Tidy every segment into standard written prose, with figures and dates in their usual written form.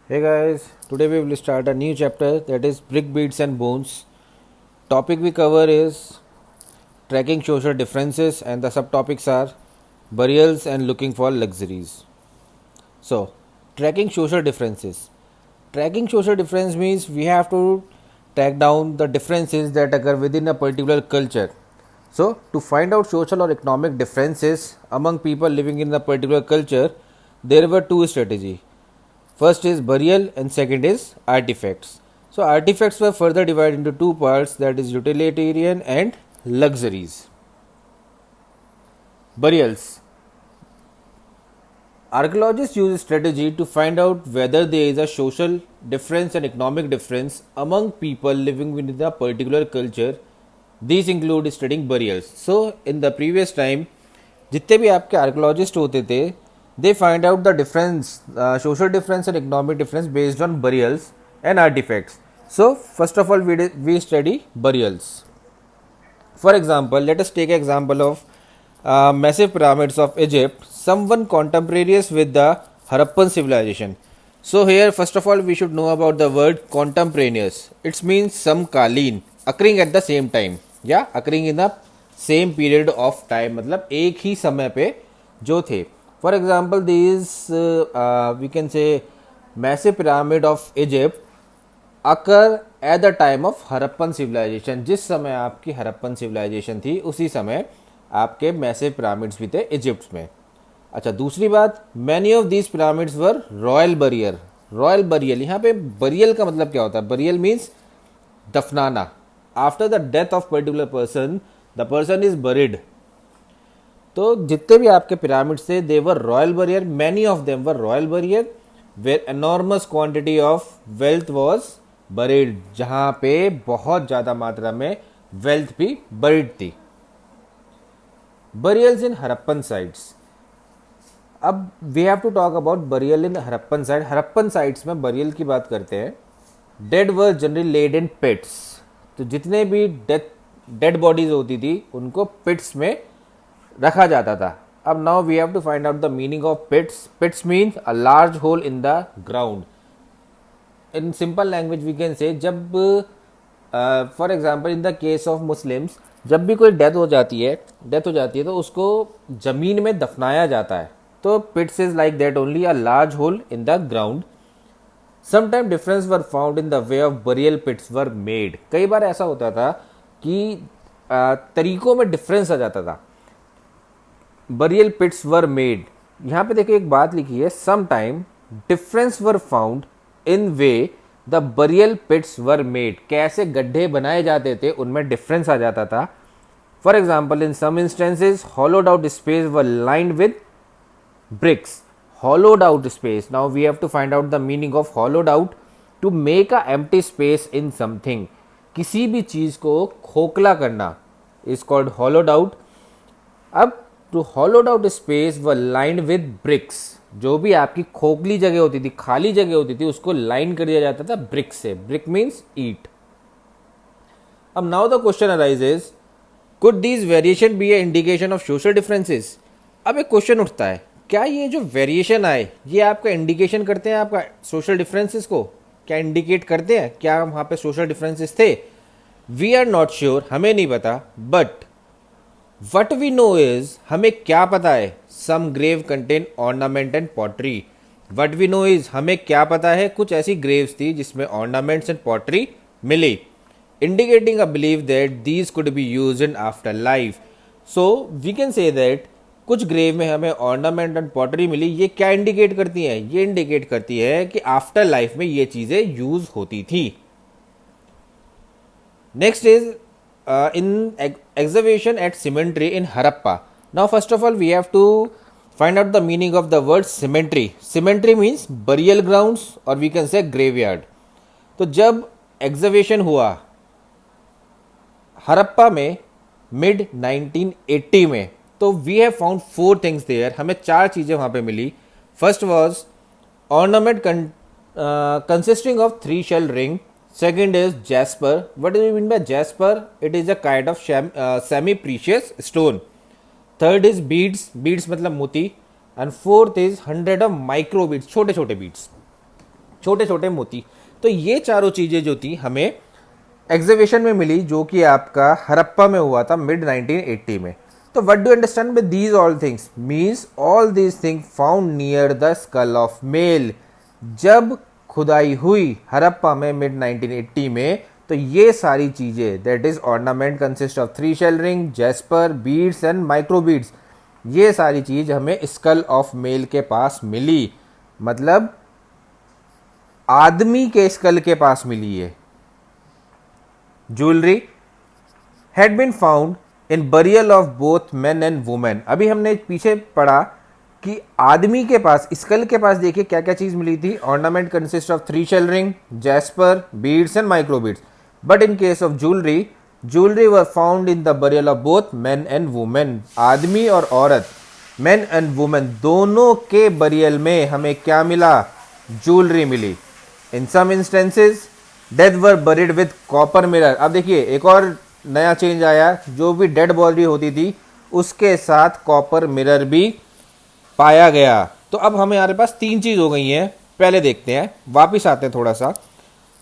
Hey guys, today we will start a new chapter that is brick beats and bones. Topic we cover is tracking social differences and the subtopics are burials and looking for luxuries. So, tracking social differences. Tracking social difference means we have to track down the differences that occur within a particular culture. So, to find out social or economic differences among people living in a particular culture, there were two strategies. First is burial and second is artifacts. So artifacts were further divided into two parts, that is utilitarian and luxuries. Burials. Archaeologists use strategy to find out whether there is a social difference and economic difference among people living within a particular culture. These include studying burials. So in the previous time, जितने भी आपके archaeologist होते थे, they find out the difference, social difference and economic difference based on burials and artifacts. So first of all, we study burials. For example, let us take example of massive pyramids of Egypt, someone contemporaneous with the Harappan civilization. So here, first of all, we should know about the word contemporaneous. It means समकालीन, occurring at the same time, या occurring in the same period of time, मतलब एक ही समय पे जो थे. For example, these we can say massive pyramid of Egypt occur at the time of Harappan civilisation. जिस समय आपकी हरप्पन सिविलाइजेशन थी उसी समय आपके मैसिव पिरामिड्स भी थे इजिप्ट में. अच्छा, दूसरी बात, many of these pyramids were royal burial. Royal burial, यहाँ पे बरियल का मतलब क्या होता है? बरियल मीन्स दफनाना. After the death of particular person, the person is buried. तो जितने भी आपके पिरामिड्स थे, they were royal burial. Many of them were royal burial where enormous quantity of wealth was buried, जहां पे बहुत ज्यादा मात्रा में वेल्थ भी बरीड थी. Burials in Harappan sites. अब we have to talk about burial in Harappan site. Harappan sites में बरियल की बात करते हैं. Dead were generally laid in pits. तो जितने भी डेड बॉडीज होती थी उनको पिट्स में रखा जाता था. अब now we have to find out the meaning of pits. Pits means a large hole in the ground. In simple language we can say, जब for example in the case of Muslims, जब भी कोई death हो जाती है तो उसको जमीन में दफनाया जाता है. तो pits is like that only, a large hole in the ground. Sometime difference were found in the way of burial pits were made. कई बार ऐसा होता था कि तरीकों में डिफरेंस आ जाता था. बरियल पिट्स वर मेड, यहाँ पे देखिए एक बात लिखी है, sometime difference were found in way the burial pits were made. कैसे गड्ढे बनाए जाते थे उनमें डिफरेंस आ जाता था. For example, in some instances hollowed out space were lined with bricks. hollowed out space. Now we have to find out the meaning of hollowed out. To make a empty space in something, किसी भी चीज को खोखला करना is called hollowed out. अब to hollowed out space were lined with bricks. जो भी आपकी खोखली जगह होती थी, खाली जगह होती थी, उसको लाइन कर दिया जाता था ब्रिक से. ब्रिक मीन्स ईट. अब now the question arises, could these variation be a indication of social differences. अब एक क्वेश्चन उठता है, क्या ये जो वेरिएशन आए ये आपका इंडिकेशन करते हैं आपका सोशल डिफरेंसेस को? क्या इंडिकेट करते हैं? क्या वहां पे सोशल डिफरेंसेस थे? वी आर नॉट श्योर, हमें नहीं पता. But what we know is, हमें क्या पता है, some grave contain ornament and pottery. What we know is, हमें क्या पता है, कुछ ऐसी ग्रेव्स थी जिसमें ऑर्नामेंट्स एंड पॉटरी मिली, indicating a believe that these could be used in afterlife. So we can say that कुछ ग्रेव में हमें ऑर्नामेंट एंड पॉटरी मिली. ये क्या इंडिकेट करती है? ये इंडिकेट करती है कि आफ्टर लाइफ में ये चीजें यूज होती थी. Next is in excavation at cemetery in Harappa. Now first of all we have to find out the meaning of the word cemetery. Cemetery means burial grounds or we can say graveyard. तो जब excavation हुआ हरप्पा में mid 1980 में, तो we have found 4 things there. हमें 4 चीजें वहां पे मिली. First was ornament consisting of 3 shell ring. Second is jasper. What do you mean by jasper? It is a kind of semi-precious stone. Third is beads. Beads मतलब मोती. And fourth is 100 of micro beads. छोटे छोटे beads. छोटे छोटे मोती। तो ये चारों चीज़ें जो थी हमें एग्जीबिशन में मिली, जो कि आपका हरप्पा में हुआ था मिड 1980 में। तो what do understand with these all things means all these thing found near the skull of male. जब खुदाई हुई हरप्पा में मिड 1980 में, तो ये सारी चीज़ें that is ornament consist of 3 shell ring, jasper, beads and micro beads, ये सारी चीज़ हमें स्कल ऑफ मेल के पास मिली, मतलब आदमी के स्कल के पास मिली है। Jewellery had been found in burial of both men and women. अभी हमने पीछे पढ़ा कि आदमी के पास, स्कल के पास देखिए क्या क्या चीज मिली थी। Ornament consist of 3 shell ring, jasper, beads and micro beads. But in case of jewellery, jewellery were found in the burial of both men and women. आदमी और औरत, मेन एंड वुमेन, दोनों के बरियल में हमें क्या मिला? ज्वेलरी मिली। In some instances death were buried with copper mirror. अब देखिए एक और नया चेंज आया, जो भी डेड बॉडी होती थी उसके साथ कॉपर मिरर भी पाया गया। तो अब हमारे पास 3 चीज हो गई हैं। पहले देखते हैं, वापिस आते हैं थोड़ा सा।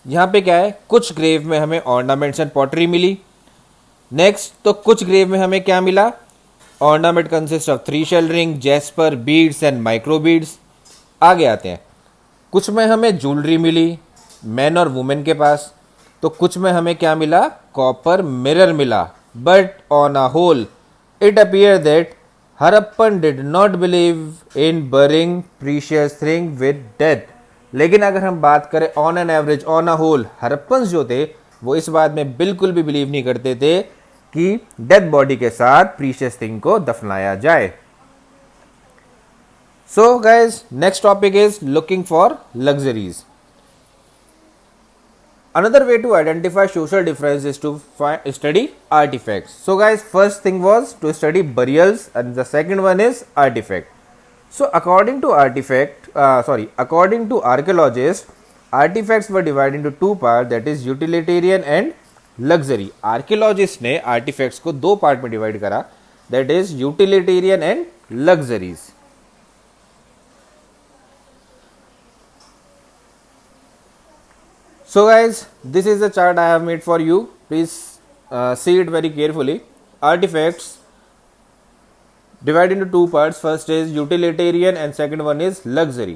यहाँ पे क्या है, कुछ ग्रेव में हमें ऑर्नामेंट्स एंड पॉटरी मिली। नेक्स्ट, तो कुछ ग्रेव में हमें क्या मिला? Ornament consist of 3 shell ring, jasper, beads and micro beads. आगे आते हैं, कुछ में हमें ज्वेलरी मिली मैन और वुमेन के पास, तो कुछ में हमें क्या मिला? कॉपर मिरर मिला। But on a whole it appear that Harappan did not believe in burying precious thing with death. लेकिन अगर हम बात करें on an average, on a whole, Harappans जो थे वो इस बात में बिल्कुल भी बिलीव नहीं करते थे कि डेथ बॉडी के साथ प्रीशियस थिंग को दफनाया जाए। So guys, next topic is looking for luxuries. Another way to identify social difference is to study artifacts. So guys, first thing was to study burials and the second one is artifact. So according to according to archaeologists, artifacts were divided into 2 parts, that is utilitarian and luxury. Archaeologists ने artifacts को 2 part में divide करा, that is utilitarian and luxuries. So guys, this is the chart I have made for you. Please see it very carefully. Artifacts divided into 2 parts. First is utilitarian and second one is luxury.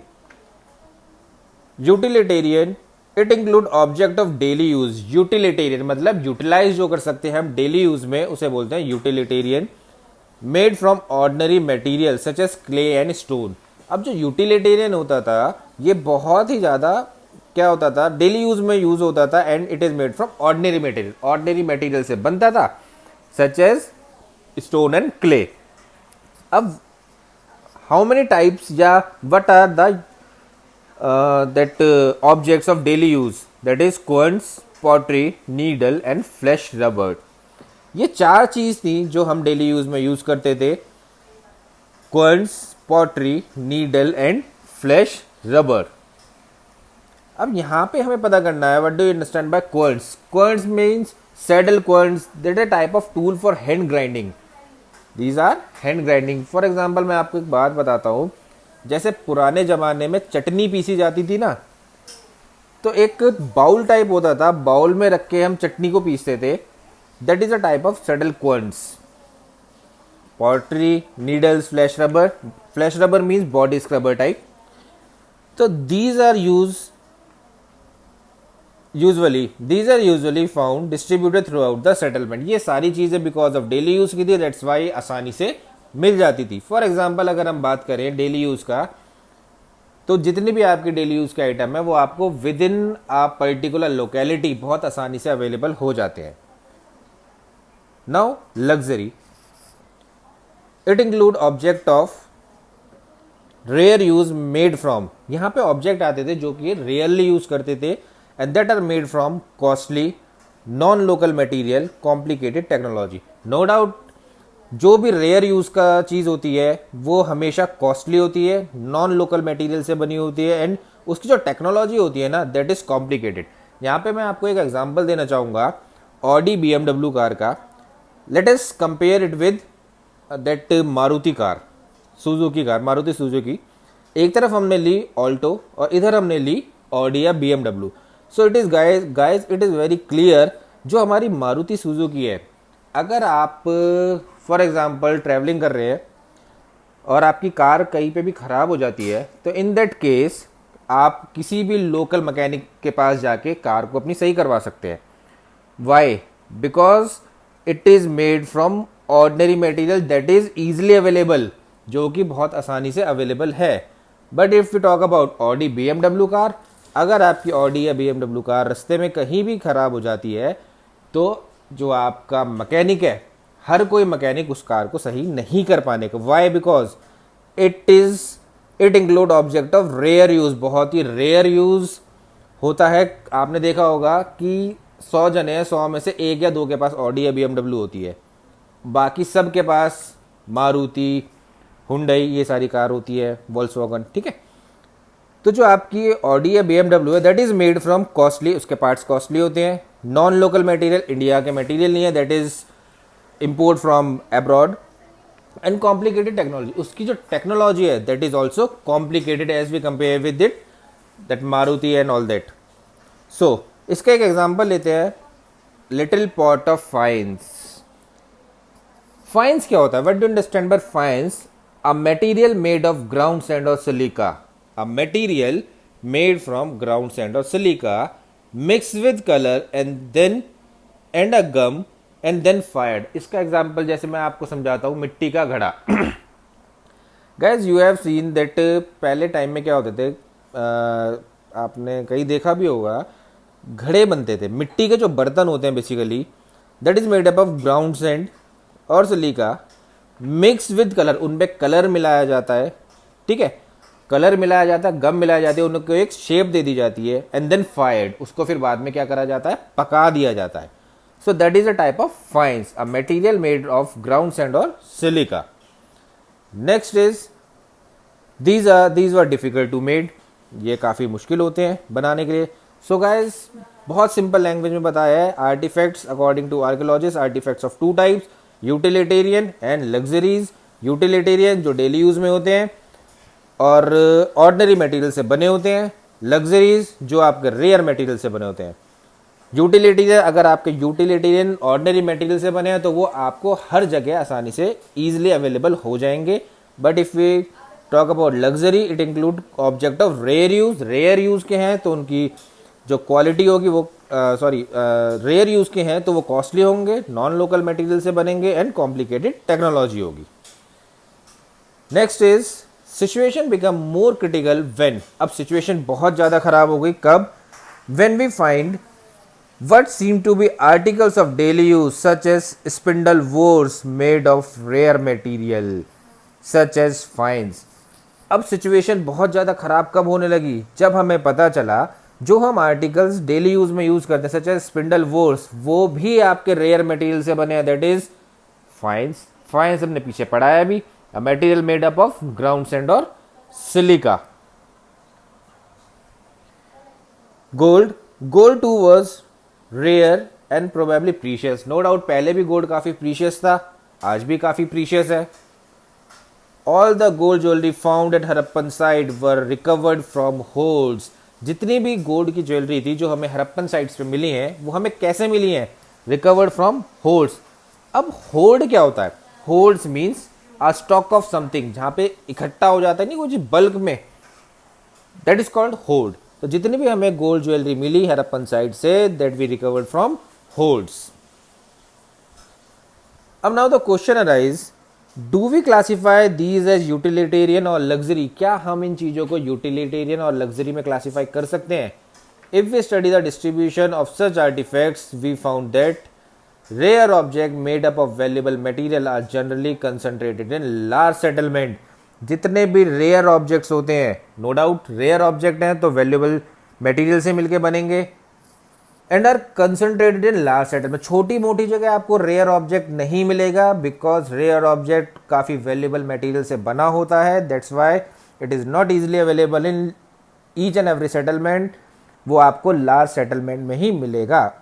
Utilitarian, it include object of daily use. Utilitarian मतलब utilize जो कर सकते हैं हम daily use में, उसे बोलते हैं utilitarian. Made from ordinary material such as clay and stone. अब जो utilitarian होता था ये बहुत ही ज़्यादा क्या होता था, डेली यूज में यूज होता था and it is made from ordinary material. Ordinary material से बनता था such as stone and clay. अब हाउ मेनी टाइप्स या what are the that objects of daily use, that is quartz, pottery, needle and flesh rubber. ये 4 चीज थी जो हम डेली यूज में यूज करते थे, quartz, pottery, needle and flesh rubber. अब यहाँ पे हमें पता करना है what do you understand by quartz. Quartz means saddle quartz, that is type of tool for hand grinding. These are hand grinding. For example मैं आपको एक बात बताता हूँ, जैसे पुराने जमाने में चटनी पीसी जाती थी ना, तो एक बाउल टाइप होता था, बाउल में रख के हम चटनी को पीसते थे, that is a type of saddle quartz. Pottery, needles, flash rubber. Flash rubber means body scrubber type. तो these are usually found distributed throughout the settlement. ये सारी चीजें बिकॉज ऑफ डेली यूज की थी, दैट्स वाई आसानी से मिल जाती थी। फॉर एग्जाम्पल अगर हम बात करें डेली यूज का, तो जितने भी आपके डेली यूज के आइटम है वो आपको within a particular locality बहुत आसानी से अवेलेबल हो जाते हैं। Now luxury, it include object of rare use made from. यहाँ पे ऑब्जेक्ट आते थे जो कि रेयरली यूज करते थे and that are made from costly non local material, complicated technology. No doubt जो भी रेयर यूज का चीज होती है वो हमेशा कॉस्टली होती है, नॉन लोकल मटेरियल से बनी होती है एंड उसकी जो टेक्नोलॉजी होती है ना दैट इज कॉम्प्लिकेटेड। यहाँ पे मैं आपको एक एग्जांपल देना चाहूँगा ऑडी BMW कार का। Let us compare it with that Maruti car, Suzuki car, Maruti Suzuki. एक तरफ हमने ली ऑल्टो और इधर हमने ली ऑडी या BMW। So it is guys it is very clear, जो हमारी मारुति सुजुकी है, अगर आप फॉर एग्जांपल ट्रैवलिंग कर रहे हैं और आपकी कार कहीं पे भी ख़राब हो जाती है, तो इन दैट केस आप किसी भी लोकल मैकेनिक के पास जाके कार को अपनी सही करवा सकते हैं। Why? Because it is made from ordinary material that is easily available, जो कि बहुत आसानी से अवेलेबल है। But if you talk about Audi BMW car, अगर आपकी ऑडी या BMW कार रास्ते में कहीं भी ख़राब हो जाती है, तो जो आपका मैकेनिक है, हर कोई मैकेनिक उस कार को सही नहीं कर पाने का। Why? Because it include object of rare use, बहुत ही रेयर यूज होता है। आपने देखा होगा कि 100 जने हैं, 100 में से 1 या 2 के पास ऑडी या BMW होती है, बाकी सब के पास मारुति, हुंडई, ये सारी कार होती है, वोल्क्सवैगन, ठीक है। तो जो आपकी ऑडी या BMW है, that is made from costly, उसके पार्ट्स कॉस्टली होते हैं, नॉन लोकल मटेरियल, इंडिया के मटेरियल नहीं है, that is import from abroad, and complicated technology, उसकी जो टेक्नोलॉजी है that is also complicated as we compare with it that Maruti and all that. So इसका एक एग्जांपल लेते हैं, little pot of fines. Fines क्या होता है? What do you understand by fines? A material made of ground sand और silica, a material made from ground sand और silica mix with colour and a gum and then fired. इसका example जैसे मैं आपको समझाता हूँ, मिट्टी का घड़ा। Guys you have seen that पहले टाइम में क्या होते थे, आपने कहीं देखा भी होगा, घड़े बनते थे, मिट्टी के जो बर्तन होते हैं basically, that is made up of ground sand और सिलिका मिक्स विद कलर, उनपे कलर मिलाया जाता है, ठीक है, कलर मिलाया जाता है, गम मिलाया जाती है, उनको एक शेप दे दी जाती है, एंड देन फायर्ड, उसको फिर बाद में क्या करा जाता है, पका दिया जाता है। So that is a type of fines, a material made of ground sand or silica. Next is these were difficult to made, ये काफ़ी मुश्किल होते हैं बनाने के लिए। So guys, बहुत सिंपल लैंग्वेज में बताया है, artifacts according to archaeologist, artifacts of 2 types, utilitarian and luxuries. Utilitarian जो डेली यूज में होते हैं और ऑर्डनरी मटेरियल से बने होते हैं, लग्जरीज जो आपके रेयर मटेरियल से बने होते हैं। यूटिलिटेरियन, अगर आपके यूटिलिटेरियन ऑर्डनरी मटेरियल से बने हैं तो वो आपको हर जगह आसानी से ईजिली अवेलेबल हो जाएंगे। But if we talk about luxury, it include object of rare use, rare use के हैं तो उनकी जो क्वालिटी होगी वो रेयर यूज के हैं तो वो कॉस्टली होंगे, नॉन लोकल मटेरियल से बनेंगे, एंड कॉम्प्लिकेटेड टेक्नोलॉजी होगी। Next is situation become more critical when, अब सिचुएशन बहुत ज़्यादा खराब हो गई कब? When we find what seem to be articles of daily use such as spindle wores made of rare material such as fines। अब situation बहुत ज़्यादा ख़राब कब होने लगी? जब हमें पता चला जो हम आर्टिकल्स डेली यूज में यूज़ करते हैं सच एज स्पिंडल वोर्स, वो भी आपके रेयर मटेरियल से बने हैं, दैट इज फाइन्स। फाइन्स हमने पीछे पढ़ाया भी, a material made up of ground sand और silica. Gold too was rare and probably precious, no doubt पहले भी गोल्ड काफ़ी प्रीशियस था, आज भी काफ़ी प्रीशियस है। All the gold jewellery found at Harappan site were recovered from holds, जितनी भी गोल्ड की ज्वेलरी थी जो हमें हरप्पन साइट्स पे मिली हैं वो हमें कैसे मिली हैं? Recovered from holds. अब होल्ड क्या होता है? Holds means a stock of something, जहाँ पे इकट्ठा हो जाता है नहीं कुछ बल्क में, दैट इज कॉल्ड होल्ड। तो जितनी भी हमें गोल्ड ज्वेलरी मिली हरप्पन साइड से, that we recovered from holds. अब now the question arise, do we classify these as utilitarian और लग्जरी? क्या हम इन चीज़ों को यूटिलिटेरियन और लग्जरी में क्लासिफाई कर सकते हैं? If we study the distribution of such artifacts we found that rare object made up of valuable material are generally concentrated in large settlement. जितने भी रेयर ऑब्जेक्ट्स होते हैं, नो डाउट रेयर ऑब्जेक्ट हैं तो valuable material से मिलके बनेंगे, and are concentrated in large settlement. छोटी मोटी जगह आपको रेयर ऑब्जेक्ट नहीं मिलेगा बिकॉज रेयर ऑब्जेक्ट काफ़ी वैल्यूएबल मटेरियल से बना होता है, that's why it is not easily available in each and every settlement, वो आपको लार्ज सेटलमेंट में ही मिलेगा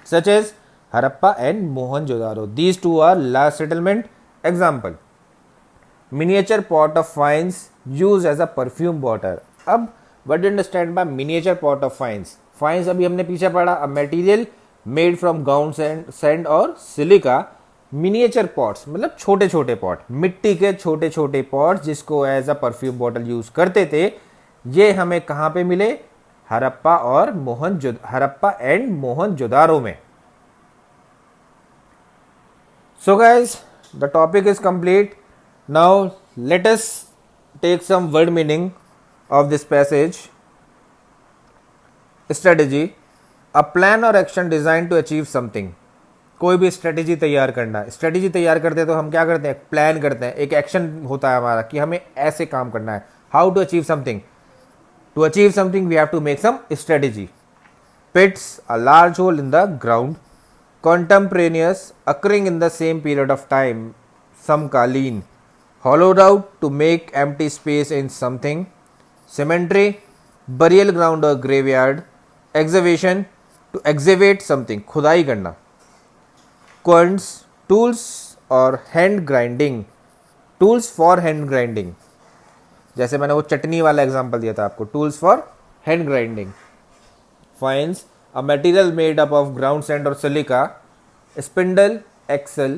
such as Harappa and Mohenjodaro, these two are large settlement. Example, miniature pot of faience use as a perfume water. अब what do understand by miniature pot of फाइंस? फाइंस अभी हमने पीछे पढ़ा, अ material made from ground sand और silica. Miniature pots मतलब छोटे छोटे pot, मिट्टी के छोटे छोटे पॉट्स जिसको as a perfume bottle use करते थे। ये हमें कहाँ पे मिले? हड़प्पा और हड़प्पा एंड मोहनजोदारो में। So guys, the topic is complete. Now let us take some word meaning of this passage. Strategy, a plan or action designed to achieve something. कोई भी स्ट्रेटेजी तैयार करना। स्ट्रेटेजी तैयार करते हैं तो हम क्या करते हैं? प्लान करते हैं, एक एक्शन होता है हमारा कि हमें ऐसे काम करना है। How to achieve something? To achieve something we have to make some strategy. Pits, a large hole in the ground, contemporaneous, occurring in the same period of time, samkaleen, hollowed out to make empty space in something, cemetery, burial ground or graveyard, excavation, to excavate something, खुदाई करना, quants, tools or hand grinding, tools for hand grinding, जैसे मैंने वो चटनी वाला example दिया था आपको, tools for hand grinding, fines, a material made up of ground sand or silica, spindle, axle,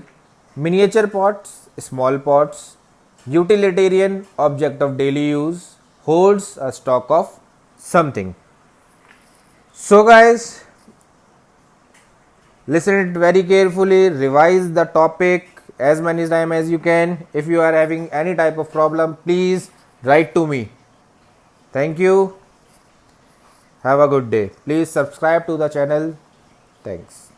miniature pots, small pots, utilitarian object of daily use, holds a stock of something. So guys, listen it very carefully, revise the topic as many times as you can. If you are having any type of problem, please write to me. Thank you. Have a good day. Please subscribe to the channel. Thanks.